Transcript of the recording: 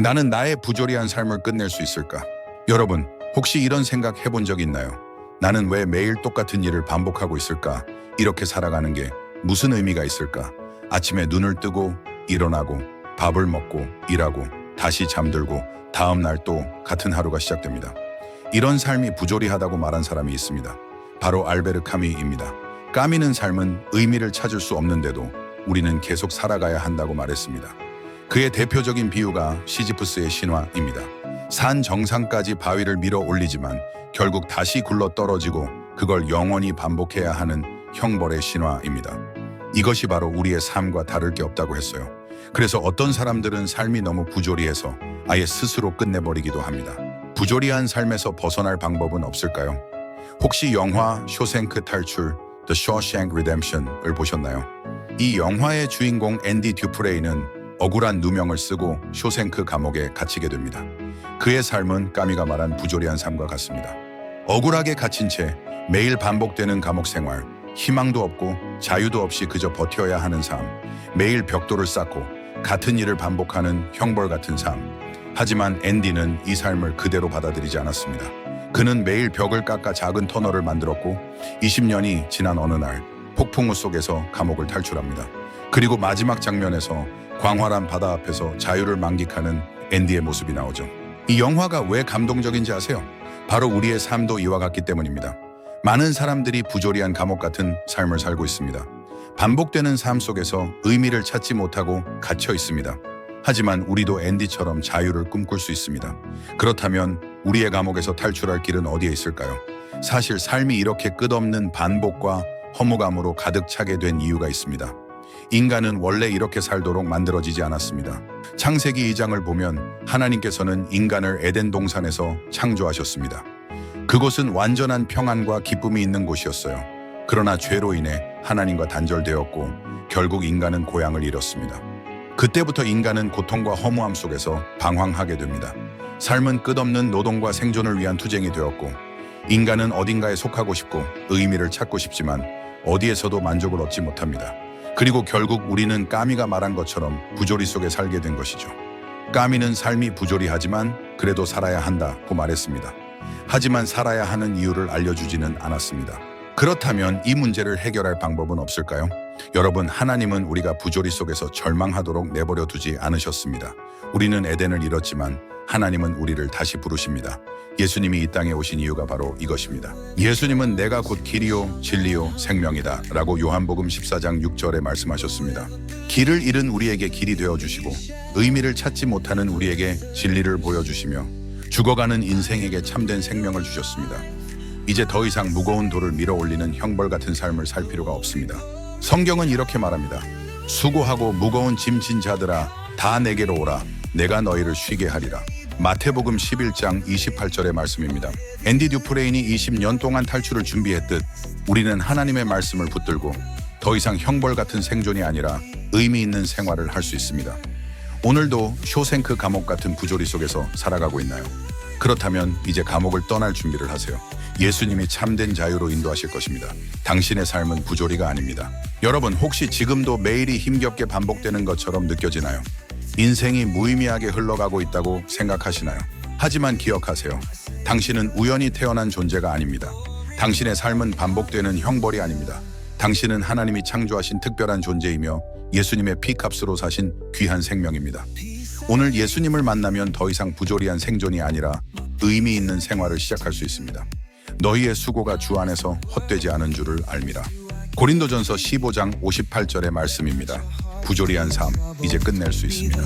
나는 나의 부조리한 삶을 끝낼 수 있을까? 여러분, 혹시 이런 생각 해본 적 있나요? 나는 왜 매일 똑같은 일을 반복하고 있을까? 이렇게 살아가는 게 무슨 의미가 있을까? 아침에 눈을 뜨고 일어나고 밥을 먹고 일하고 다시 잠들고 다음 날 또 같은 하루가 시작됩니다. 이런 삶이 부조리하다고 말한 사람이 있습니다. 바로 알베르 카미입니다. 까미는 삶은 의미를 찾을 수 없는데도 우리는 계속 살아가야 한다고 말했습니다. 그의 대표적인 비유가 시지프스의 신화입니다. 산 정상까지 바위를 밀어 올리지만 결국 다시 굴러 떨어지고 그걸 영원히 반복해야 하는 형벌의 신화입니다. 이것이 바로 우리의 삶과 다를 게 없다고 했어요. 그래서 어떤 사람들은 삶이 너무 부조리해서 아예 스스로 끝내버리기도 합니다. 부조리한 삶에서 벗어날 방법은 없을까요? 혹시 영화 쇼생크 탈출 The Shawshank Redemption을 보셨나요? 이 영화의 주인공 앤디 듀프레이는 억울한 누명을 쓰고 쇼생크 감옥에 갇히게 됩니다. 그의 삶은 까미가 말한 부조리한 삶과 같습니다. 억울하게 갇힌 채 매일 반복되는 감옥 생활, 희망도 없고 자유도 없이 그저 버텨야 하는 삶, 매일 벽돌을 쌓고 같은 일을 반복하는 형벌 같은 삶. 하지만 앤디는 이 삶을 그대로 받아들이지 않았습니다. 그는 매일 벽을 깎아 작은 터널을 만들었고 20년이 지난 어느 날 폭풍우 속에서 감옥을 탈출합니다. 그리고 마지막 장면에서 광활한 바다 앞에서 자유를 만끽하는 앤디의 모습이 나오죠. 이 영화가 왜 감동적인지 아세요? 바로 우리의 삶도 이와 같기 때문입니다. 많은 사람들이 부조리한 감옥 같은 삶을 살고 있습니다. 반복되는 삶 속에서 의미를 찾지 못하고 갇혀 있습니다. 하지만 우리도 앤디처럼 자유를 꿈꿀 수 있습니다. 그렇다면 우리의 감옥에서 탈출할 길은 어디에 있을까요? 사실 삶이 이렇게 끝없는 반복과 허무감으로 가득 차게 된 이유가 있습니다. 인간은 원래 이렇게 살도록 만들어지지 않았습니다. 창세기 2장을 보면 하나님께서는 인간을 에덴 동산에서 창조하셨습니다. 그곳은 완전한 평안과 기쁨이 있는 곳이었어요. 그러나 죄로 인해 하나님과 단절되었고 결국 인간은 고향을 잃었습니다. 그때부터 인간은 고통과 허무함 속에서 방황하게 됩니다. 삶은 끝없는 노동과 생존을 위한 투쟁이 되었고 인간은 어딘가에 속하고 싶고 의미를 찾고 싶지만 어디에서도 만족을 얻지 못합니다. 그리고 결국 우리는 까미가 말한 것처럼 부조리 속에 살게 된 것이죠. 까미는 삶이 부조리하지만 그래도 살아야 한다고 말했습니다. 하지만 살아야 하는 이유를 알려주지는 않았습니다. 그렇다면 이 문제를 해결할 방법은 없을까요? 여러분, 하나님은 우리가 부조리 속에서 절망하도록 내버려 두지 않으셨습니다. 우리는 에덴을 잃었지만 하나님은 우리를 다시 부르십니다. 예수님이 이 땅에 오신 이유가 바로 이것입니다. 예수님은 내가 곧 길이요 진리요 생명이다 라고 요한복음 14장 6절에 말씀하셨습니다. 길을 잃은 우리에게 길이 되어주시고 의미를 찾지 못하는 우리에게 진리를 보여주시며 죽어가는 인생에게 참된 생명을 주셨습니다. 이제 더 이상 무거운 돌을 밀어 올리는 형벌 같은 삶을 살 필요가 없습니다. 성경은 이렇게 말합니다. 수고하고 무거운 짐 진 자들아 다 내게로 오라. 내가 너희를 쉬게 하리라. 마태복음 11장 28절의 말씀입니다. 앤디 듀프레인이 20년 동안 탈출을 준비했듯 우리는 하나님의 말씀을 붙들고 더 이상 형벌 같은 생존이 아니라 의미 있는 생활을 할 수 있습니다. 오늘도 쇼생크 감옥 같은 부조리 속에서 살아가고 있나요? 그렇다면 이제 감옥을 떠날 준비를 하세요. 예수님이 참된 자유로 인도하실 것입니다. 당신의 삶은 부조리가 아닙니다. 여러분, 혹시 지금도 매일이 힘겹게 반복되는 것처럼 느껴지나요? 인생이 무의미하게 흘러가고 있다고 생각하시나요? 하지만 기억하세요. 당신은 우연히 태어난 존재가 아닙니다. 당신의 삶은 반복되는 형벌이 아닙니다. 당신은 하나님이 창조하신 특별한 존재이며 예수님의 피값으로 사신 귀한 생명입니다. 오늘 예수님을 만나면 더 이상 부조리한 생존이 아니라 의미 있는 생활을 시작할 수 있습니다. 너희의 수고가 주 안에서 헛되지 않은 줄을 알미라. 고린도전서 15장 58절의 말씀입니다. 부조리한 삶, 이제 끝낼 수 있습니다.